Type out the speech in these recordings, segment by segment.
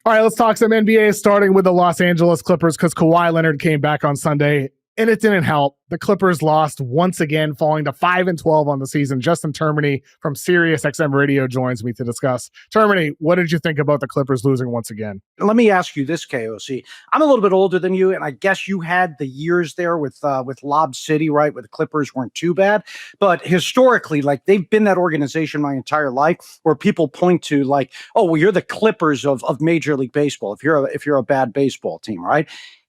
All right, let's talk some NBA, starting with the Los Angeles Clippers, because Kawhi Leonard came back on Sunday, and it didn't help. The Clippers lost once again, falling to 5-12 on the season. Justin Termine from Sirius XM Radio joins me to discuss. Termine, what did you think about the Clippers losing once again? Let me ask you this, KOC. I'm a little bit older than you, and I guess you had the years there with Lob City, right? Where the Clippers weren't too bad. But historically, like, they've been that organization my entire life where people point to, like, oh, well, you're the Clippers of Major League Baseball if you're a bad baseball team, right?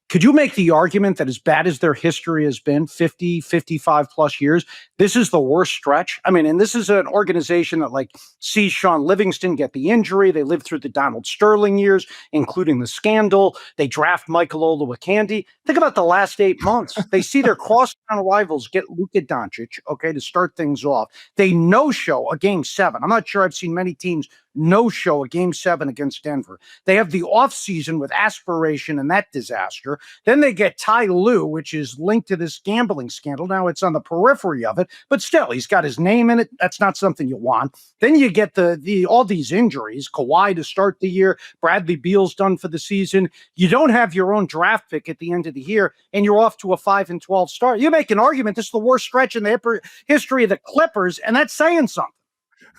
Could you make the argument that as bad as their history has been, 50, 55 plus years, this is the worst stretch? I mean, and this is an organization that, like, sees Sean Livingston get the injury. They lived through the Donald Sterling years, including the scandal. They draft Michael Olowokandi. Think about the last 8 months. They see their crosstown rivals get Luka Doncic, okay, to start things off. They no-show a Game 7. I'm not sure I've seen many teams no-show a Game 7 against Denver. They have the offseason with aspiration and that disaster. Then they get Ty Lue, which is linked to this gambling scandal. Now it's on the periphery of it, but still, he's got his name in it. That's not something you want. Then you get the all these injuries. Kawhi to start the year. Bradley Beal's done for the season. You don't have your own draft pick at the end of the year, and you're off to a 5-12 start. You make an argument this is the worst stretch in the history of the Clippers, and that's saying something.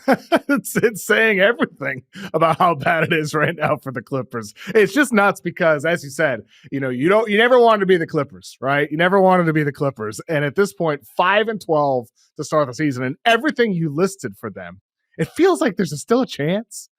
It's saying everything about how bad it is right now for the Clippers. It's just nuts because, as you said, you never wanted to be the Clippers, right? You never wanted to be the Clippers. And at this point, 5-12 to start the season, and everything you listed for them, it feels like there's still a chance.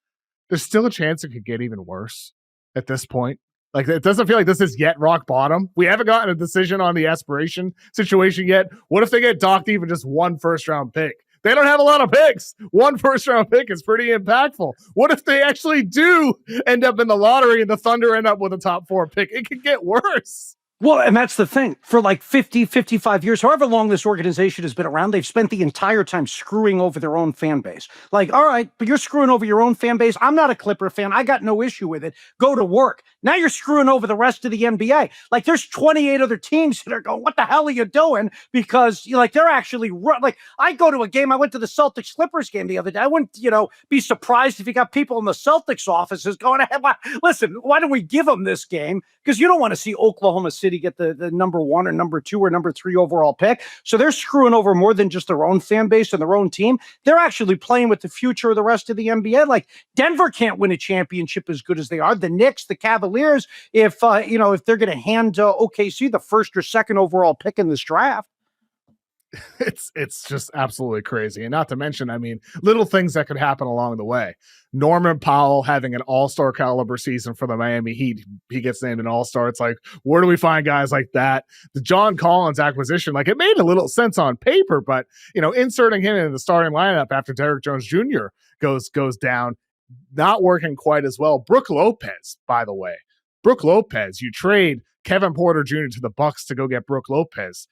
There's still a chance it could get even worse at this point. Like, it doesn't feel like this is yet rock bottom. We haven't gotten a decision on the aspiration situation yet. What if they get docked even just one first-round pick? They don't have a lot of picks. One first-round pick is pretty impactful. What if they actually do end up in the lottery and the Thunder end up with a top 4 pick? It could get worse. Well, and that's the thing. For like 50, 55 years, however long this organization has been around, they've spent the entire time screwing over their own fan base. Like, all right, but you're screwing over your own fan base. I'm not a Clipper fan. I got no issue with it. Go to work. Now you're screwing over the rest of the NBA. Like, there's 28 other teams that are going, what the hell are you doing? Because, they're actually, like, I go to a game. I went to the Celtics Clippers game the other day. I wouldn't, be surprised if you got people in the Celtics offices going, hey, listen, why don't we give them this game? Because you don't want to see Oklahoma City get the number 1 or number 2 or number 3 overall pick. So they're screwing over more than just their own fan base and their own team. They're actually playing with the future of the rest of the NBA. Like, Denver can't win a championship as good as they are. The Knicks, the Cavaliers, if they're going to hand OKC the 1st or 2nd overall pick in this draft. It's just absolutely crazy. And not to mention, I mean, little things that could happen along the way. Norman Powell having an all-star caliber season for the Miami Heat. He gets named an all-star. It's like, where do we find guys like that? The John Collins acquisition, like, it made a little sense on paper, but, inserting him in the starting lineup after Derrick Jones Jr. goes down, not working quite as well. Brook Lopez, by the way. Brook Lopez, you trade Kevin Porter Jr. to the Bucks to go get Brook Lopez.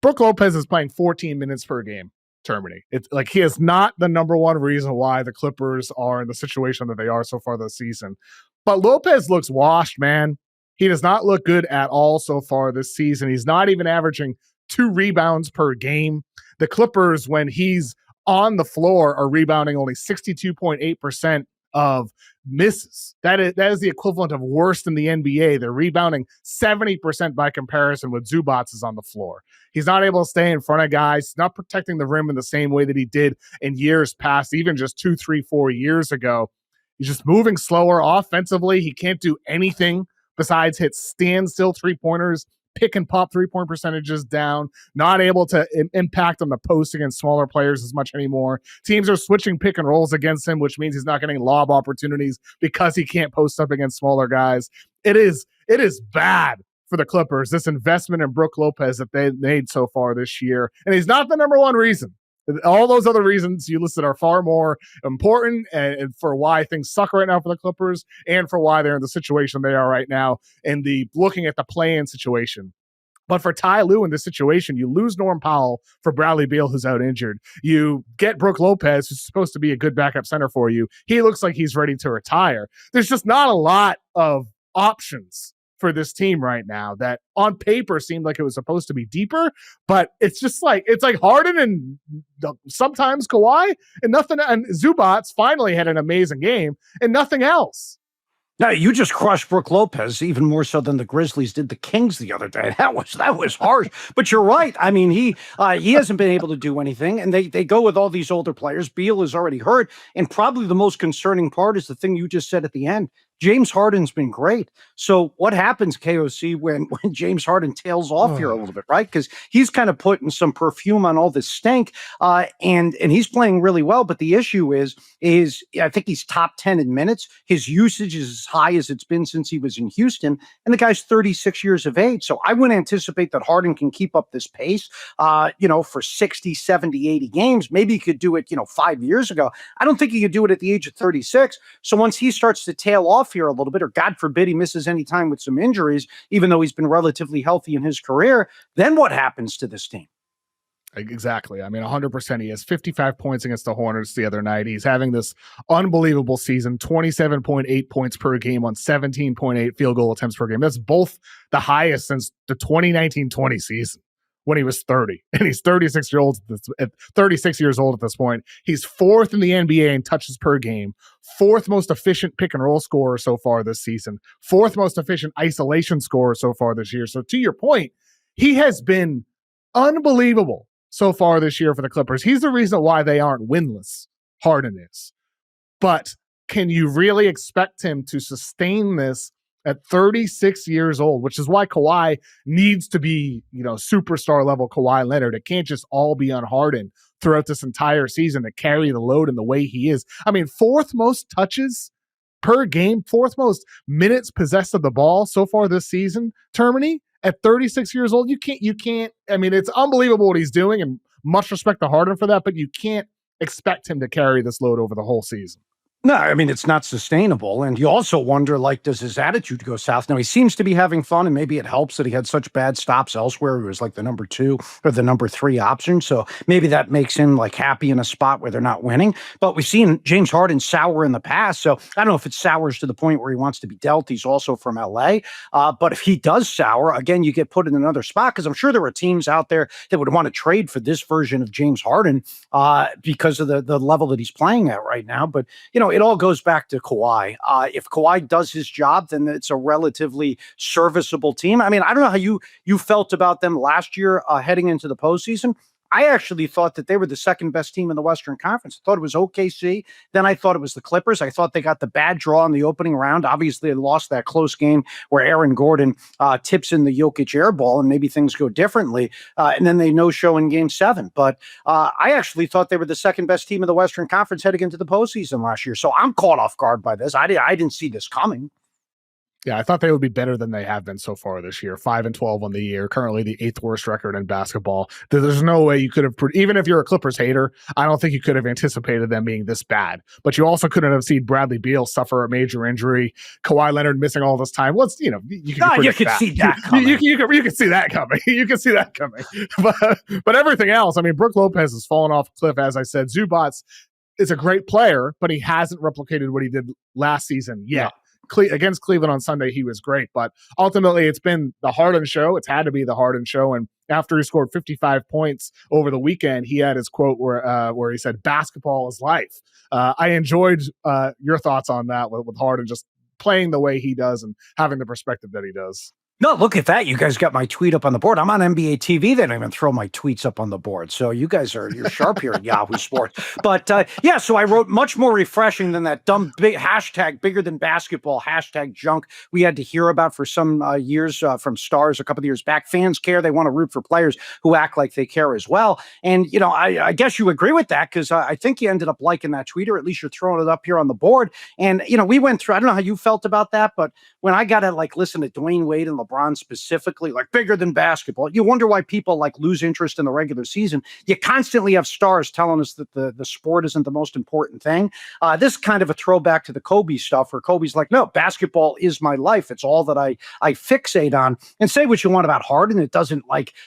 Brook Lopez is playing 14 minutes per game, Termine. It's like, he is not the number one reason why the Clippers are in the situation that they are so far this season. But Lopez looks washed, man. He does not look good at all so far this season. He's not even averaging 2 rebounds per game. The Clippers, when he's on the floor, are rebounding only 62.8% of misses. That is the equivalent of worst in the NBA. They're rebounding 70% by comparison when Zubats is on the floor. He's not able to stay in front of guys, not protecting the rim in the same way that he did in years past, even just 2, 3, 4 years ago. He's just moving slower offensively. He can't do anything besides hit standstill 3-pointers, pick and pop 3-point percentages down, not able to impact on the post against smaller players as much anymore. Teams are switching pick and rolls against him, which means he's not getting lob opportunities because he can't post up against smaller guys. It is bad for the Clippers, this investment in Brook Lopez that they made so far this year. And he's not the number one reason. All those other reasons you listed are far more important and for why things suck right now for the Clippers and for why they're in the situation they are right now and the looking at the play-in situation. But for Ty Lue in this situation, you lose Norm Powell for Bradley Beal, who's out injured. You get Brook Lopez, who's supposed to be a good backup center for you. He looks like he's ready to retire. There's just not a lot of options for this team right now that on paper seemed like it was supposed to be deeper, but it's just like, it's like Harden and sometimes Kawhi and nothing. And Zubats finally had an amazing game and nothing else. No, you just crushed Brooke Lopez even more so than the Grizzlies did the Kings the other day. That was harsh. But you're right. I mean, he hasn't been able to do anything, and they go with all these older players. Beal is already hurt, and probably the most concerning part is the thing you just said at the end. James Harden's been great. So what happens, KOC, when James Harden tails off here a little bit, right? Because he's kind of putting some perfume on all this stank, and he's playing really well. But the issue is I think he's top 10 in minutes. His usage is as high as it's been since he was in Houston, and the guy's 36 years of age. So I wouldn't anticipate that Harden can keep up this pace, for 60, 70, 80 games. Maybe he could do it, 5 years ago. I don't think he could do it at the age of 36. So once he starts to tail off here a little bit, or God forbid he misses any time with some injuries, even though he's been relatively healthy in his career, then what happens to this team? Exactly. I mean, 100%. He has 55 points against the Hornets the other night. He's having this unbelievable season, 27.8 points per game on 17.8 field goal attempts per game. That's both the highest since the 2019-20 season when he was 30. And he's 36 years old at this point. He's fourth in the NBA in touches per game, fourth most efficient pick and roll scorer so far this season, fourth most efficient isolation scorer so far this year. So to your point, he has been unbelievable so far this year for the Clippers. He's the reason why they aren't winless. Harden is. But can you really expect him to sustain this at 36 years old, which is why Kawhi needs to be, superstar level Kawhi Leonard. It can't just all be on Harden throughout this entire season to carry the load in the way he is. I mean, fourth most touches per game, fourth most minutes possessed of the ball so far this season, Termine, at 36 years old. You can't, I mean, it's unbelievable what he's doing, and much respect to Harden for that, but you can't expect him to carry this load over the whole season. No, I mean, it's not sustainable. And you also wonder, does his attitude go south? Now, he seems to be having fun, and maybe it helps that he had such bad stops elsewhere. He was like the number 2 or the number 3 option. So maybe that makes him happy in a spot where they're not winning. But we've seen James Harden sour in the past. So I don't know if it sours to the point where he wants to be dealt. He's also from LA. But if he does sour, again, you get put in another spot, because I'm sure there are teams out there that would want to trade for this version of James Harden because of the level that he's playing at right now. But, it all goes back to Kawhi. If Kawhi does his job, then it's a relatively serviceable team. I mean, I don't know how you felt about them last year heading into the postseason. I actually thought that they were the second best team in the Western Conference. I thought it was OKC. Then I thought it was the Clippers. I thought they got the bad draw in the opening round. Obviously, they lost that close game where Aaron Gordon tips in the Jokic air ball, and maybe things go differently. And then they no-show in Game 7. But I actually thought they were the second best team in the Western Conference heading into the postseason last year. So I'm caught off guard by this. I didn't see this coming. Yeah, I thought they would be better than they have been so far this year. 5-12 on the year, currently the 8th worst record in basketball. There's no way you could have, even if you're a Clippers hater, I don't think you could have anticipated them being this bad. But you also couldn't have seen Bradley Beal suffer a major injury, Kawhi Leonard missing all this time. Well, you could see that coming. You could see that coming. You could see that coming. But everything else, I mean, Brooke Lopez has fallen off a cliff, as I said. Zubats is a great player, but he hasn't replicated what he did last season yet. Yeah. Against Cleveland on Sunday, he was great, but ultimately it's been the Harden show. It's had to be the Harden show. And after he scored 55 points over the weekend, he had his quote where he said, "Basketball is life." I enjoyed your thoughts on that with Harden just playing the way he does and having the perspective that he does. No, look at that. You guys got my tweet up on the board. I'm on NBA TV. They don't even throw my tweets up on the board. So you're sharp here at Yahoo Sports. But so I wrote much more refreshing than that dumb big hashtag bigger than basketball hashtag junk we had to hear about for some years from stars a couple of years back. Fans care. They want to root for players who act like they care as well. And, I guess you agree with that, because I think you ended up liking that tweet, or at least you're throwing it up here on the board. And, we went through, I don't know how you felt about that, but when I got to listen to Dwayne Wade and LeBron specifically, bigger than basketball, you wonder why people lose interest in the regular season. You constantly have stars telling us that the sport isn't the most important thing. This kind of a throwback to the Kobe stuff, where Kobe's like, no, basketball is my life. It's all that I fixate on. And say what you want about Harden, it doesn't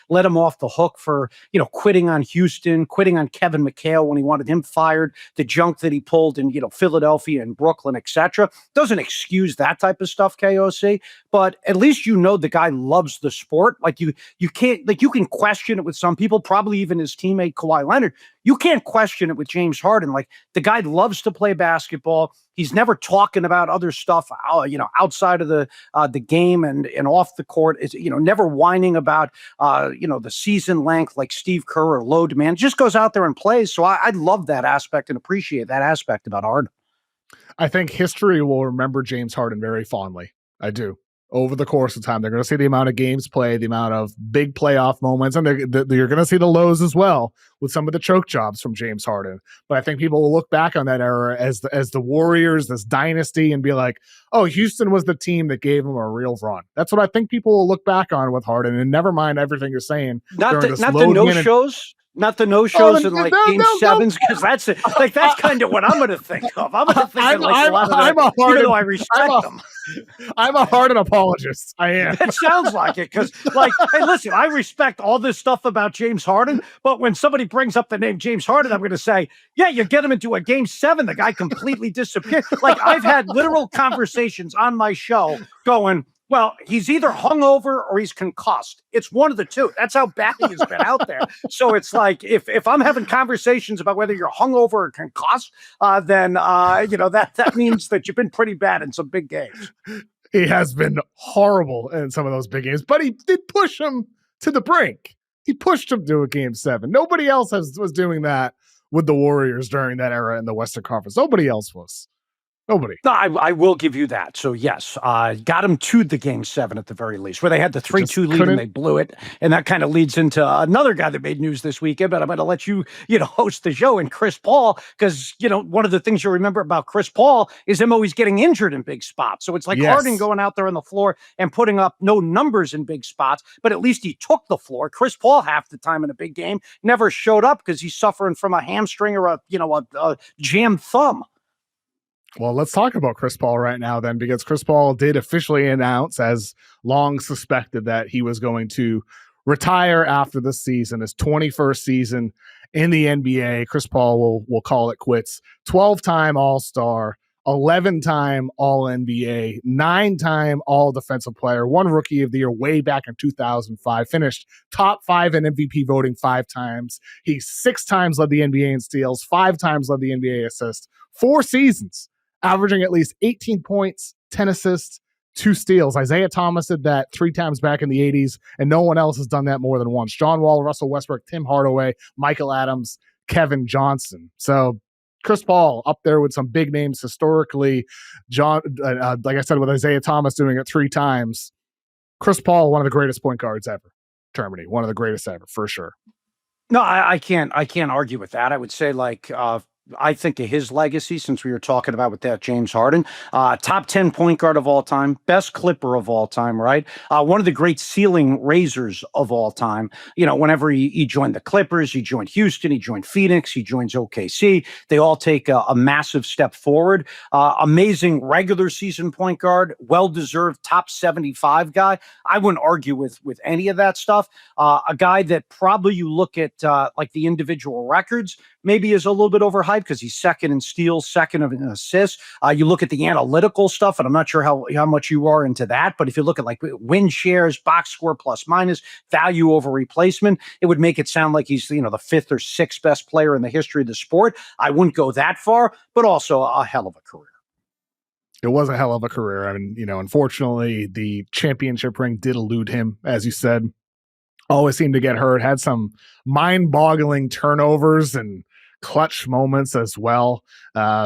let him off the hook for, quitting on Houston, quitting on Kevin McHale when he wanted him fired, the junk that he pulled in, Philadelphia and Brooklyn, etc. Doesn't excuse that type of stuff, KOC, but at least know the guy loves the sport. Like you can't, like you can question it with some people, probably even his teammate Kawhi Leonard. You can't question it with James Harden. Like the guy loves to play basketball. He's never talking about other stuff, outside of the game and off the court. Is never whining about the season length like Steve Kerr or load man. Just goes out there and plays. So I love that aspect and appreciate that aspect about Harden. I think history will remember James Harden very fondly. I do. Over the course of time, they're going to see the amount of games played, the amount of big playoff moments, and you're going to see the lows as well with some of the choke jobs from James Harden. But I think people will look back on that era as the Warriors, this dynasty, and be like, oh, Houston was the team that gave him a real run. That's what I think people will look back on with Harden, and never mind everything you're saying. Not the no-shows? Not the no-shows in like game sevens, because that's it. Like that's kind of what I'm going to think of. I'm going to think of like a lot of that, even though I respect them. I'm a Harden apologist. I am. It sounds like it, because like, hey, listen, I respect all this stuff about James Harden, but when somebody brings up the name James Harden, I'm going to say, yeah, you get him into a game seven, the guy completely disappeared. Like I've had literal conversations on my show going, well, he's either hungover or he's concussed. It's one of the two. That's how bad he has been out there. So it's like if I'm having conversations about whether you're hungover or concussed, then that means that you've been pretty bad in some big games. He has been horrible in some of those big games, but he did push him to the brink. He pushed him to a game seven. Nobody else was doing that with the Warriors during that era in the Western Conference. Nobody else was. Nobody. No, I will give you that. So, yes, got them to the game seven at the very least, where they had the 3-2 lead and they blew it. And that kind of leads into another guy that made news this weekend, but I'm going to let you, host the show, and Chris Paul, because, one of the things you remember about Chris Paul is him always getting injured in big spots. So it's like Harden going out there on the floor and putting up no numbers in big spots, but at least he took the floor. Chris Paul, half the time in a big game, never showed up because he's suffering from a hamstring or a jammed thumb. Well, let's talk about Chris Paul right now then, because Chris Paul did officially announce, as long suspected, that he was going to retire after this season, his 21st season in the NBA. Chris Paul will call it quits. 12-time All-Star, 11-time All-NBA, 9-time All-Defensive Player, won Rookie of the Year way back in 2005, finished top 5 in MVP voting 5 times. He 6 times led the NBA in steals, 5 times led the NBA assists, 4 seasons, averaging at least 18 points, 10 assists, 2 steals. Isaiah Thomas did that 3 times back in the 80s, and no one else has done that more than once. John Wall, Russell Westbrook, Tim Hardaway, Michael Adams, Kevin Johnson. So Chris Paul up there with some big names historically. Like I said, with Isaiah Thomas doing it 3 times. Chris Paul, one of the greatest point guards ever. Termine, one of the greatest ever, for sure. No, I can't argue with that. I would say I think of his legacy, since we were talking about with that James Harden, top 10 point guard of all time, best Clipper of all time, right? One of the great ceiling raisers of all time. Whenever he joined the Clippers, he joined Houston, he joined Phoenix, he joins OKC. They all take a massive step forward. Amazing regular season point guard, well-deserved top 75 guy. I wouldn't argue with any of that stuff. A guy that probably you look at like the individual records, maybe is a little bit overhyped because he's second in steals, second in assists. You look at the analytical stuff, and I'm not sure how much you are into that, but if you look at like win shares, box score plus minus, value over replacement, it would make it sound like he's the 5th or 6th best player in the history of the sport. I wouldn't go that far, but also a hell of a career. It was a hell of a career. I mean, unfortunately, the championship ring did elude him, as you said. Always seemed to get hurt, had some mind-boggling turnovers and clutch moments as well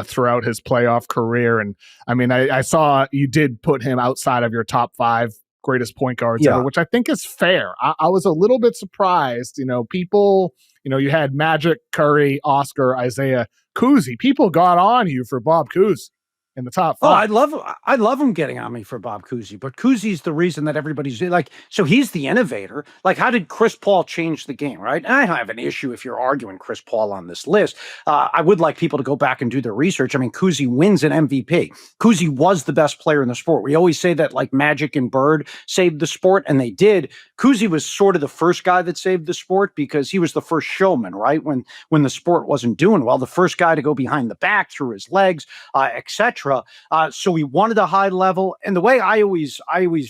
throughout his playoff career. And I mean, I saw you did put him outside of your top 5 greatest point guards ever, which I think is fair. I was a little bit surprised. People, you had Magic, Curry, Oscar, Isaiah, Cousy. People got on you for Bob Cousy in the top 5. Oh, I love him getting on me for Bob Cousy, but Cousy's the reason that everybody's like, so he's the innovator. Like, how did Chris Paul change the game, right? And I don't have an issue if you're arguing Chris Paul on this list. I would like people to go back and do their research. I mean, Cousy wins an MVP. Cousy was the best player in the sport. We always say that like Magic and Bird saved the sport, and they did. Cousy was sort of the first guy that saved the sport because he was the first showman, right? When the sport wasn't doing well, the first guy to go behind the back through his legs, etc. etc. So we wanted a high level, and the way I always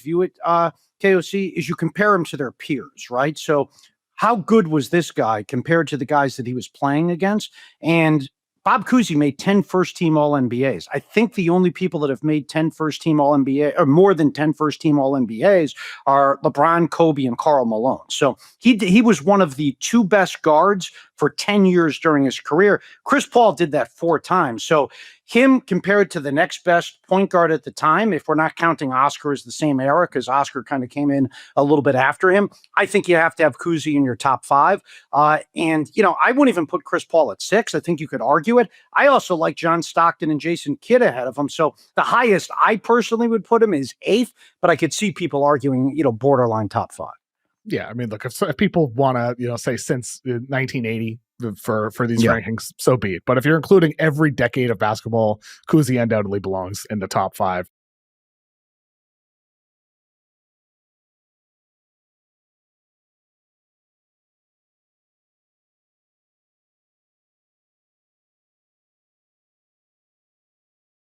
view it, KOC, is you compare them to their peers, right? So how good was this guy compared to the guys that he was playing against? And Bob Cousy made 10 first team All NBAs. I think the only people that have made 10 first team All NBA or more than 10 first team All NBAs are LeBron, Kobe, and Karl Malone. So he was one of the two best guards for 10 years during his career. Chris Paul did that 4 times. So him compared to the next best point guard at the time, if we're not counting Oscar as the same era, because Oscar kind of came in a little bit after him, I think you have to have Cousy in your top 5. And, I wouldn't even put Chris Paul at 6. I think you could argue it. I also like John Stockton and Jason Kidd ahead of him. So the highest I personally would put him is 8th, but I could see people arguing, borderline top 5. Yeah, I mean, look, if people want to, say since 1980 for these rankings, so be it. But if you're including every decade of basketball, Cousy undoubtedly belongs in the top 5.